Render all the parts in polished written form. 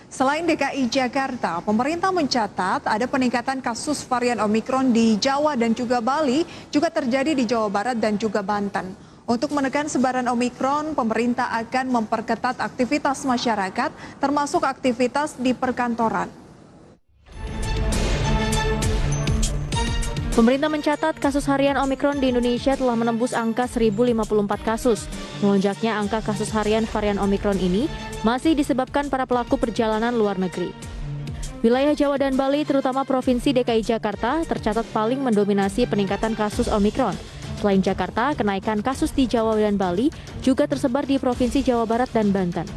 Selain DKI Jakarta, pemerintah mencatat ada peningkatan kasus varian Omikron di Jawa dan juga Bali, juga terjadi di Jawa Barat dan juga Banten. Untuk menekan sebaran Omikron, pemerintah akan memperketat aktivitas masyarakat, termasuk aktivitas di perkantoran. Pemerintah mencatat kasus harian Omikron di Indonesia telah menembus angka 1.054 kasus. Melonjaknya angka kasus harian varian Omikron ini masih disebabkan para pelaku perjalanan luar negeri. Wilayah Jawa dan Bali, terutama Provinsi DKI Jakarta, tercatat paling mendominasi peningkatan kasus Omikron. Selain Jakarta, kenaikan kasus di Jawa dan Bali juga tersebar di Provinsi Jawa Barat dan Banten.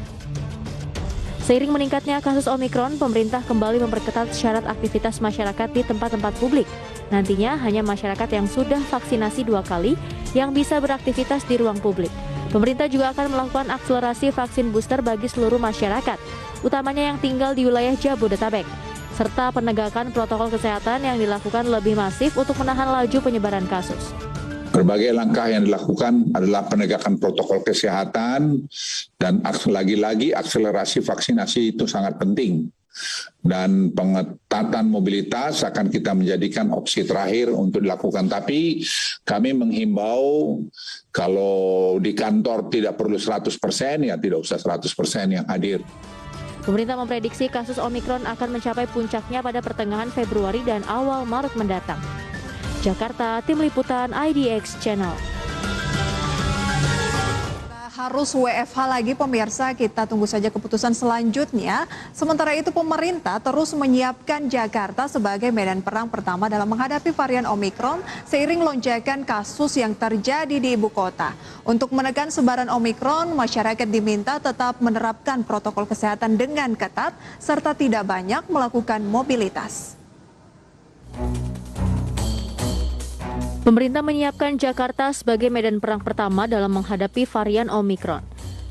Seiring meningkatnya kasus Omikron, pemerintah kembali memperketat syarat aktivitas masyarakat di tempat-tempat publik. Nantinya hanya masyarakat yang sudah vaksinasi 2 kali yang bisa beraktivitas di ruang publik. Pemerintah juga akan melakukan akselerasi vaksin booster bagi seluruh masyarakat, utamanya yang tinggal di wilayah Jabodetabek, serta penegakan protokol kesehatan yang dilakukan lebih masif untuk menahan laju penyebaran kasus. Berbagai langkah yang dilakukan adalah penegakan protokol kesehatan dan lagi-lagi akselerasi vaksinasi itu sangat penting. Dan pengetatan mobilitas akan kita menjadikan opsi terakhir untuk dilakukan. Tapi kami menghimbau kalau di kantor tidak perlu 100%, ya tidak usah 100% yang hadir. Pemerintah memprediksi kasus Omikron akan mencapai puncaknya pada pertengahan Februari dan awal Maret mendatang. Jakarta, Tim Liputan IDX Channel. Harus WFH lagi pemirsa, kita tunggu saja keputusan selanjutnya. Sementara itu pemerintah terus menyiapkan Jakarta sebagai medan perang pertama dalam menghadapi varian Omikron seiring lonjakan kasus yang terjadi di ibu kota. Untuk menekan sebaran Omikron, masyarakat diminta tetap menerapkan protokol kesehatan dengan ketat serta tidak banyak melakukan mobilitas. Pemerintah menyiapkan Jakarta sebagai medan perang pertama dalam menghadapi varian Omikron.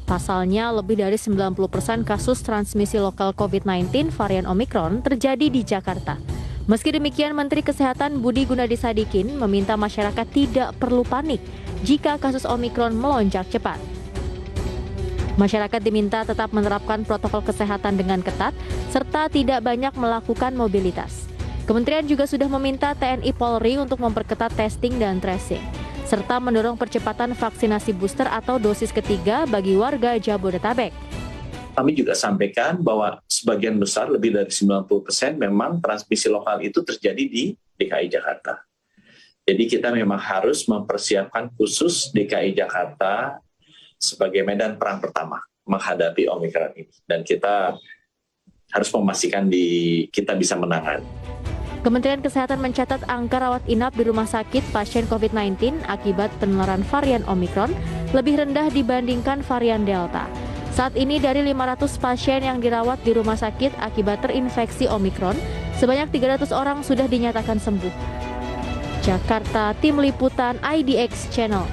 Pasalnya, lebih dari 90% kasus transmisi lokal COVID-19 varian Omikron terjadi di Jakarta. Meski demikian, Menteri Kesehatan Budi Gunadi Sadikin meminta masyarakat tidak perlu panik jika kasus Omikron melonjak cepat. Masyarakat diminta tetap menerapkan protokol kesehatan dengan ketat, serta tidak banyak melakukan mobilitas. Kementerian juga sudah meminta TNI Polri untuk memperketat testing dan tracing, serta mendorong percepatan vaksinasi booster atau dosis ketiga bagi warga Jabodetabek. Kami juga sampaikan bahwa sebagian besar, lebih dari 90% memang transmisi lokal itu terjadi di DKI Jakarta. Jadi kita memang harus mempersiapkan khusus DKI Jakarta sebagai medan perang pertama menghadapi Omikron ini. Dan kita harus memastikan kita bisa menangani. Kementerian Kesehatan mencatat angka rawat inap di rumah sakit pasien COVID-19 akibat penularan varian Omikron lebih rendah dibandingkan varian Delta. Saat ini dari 500 pasien yang dirawat di rumah sakit akibat terinfeksi Omikron, sebanyak 300 orang sudah dinyatakan sembuh. Jakarta, Tim Liputan IDX Channel.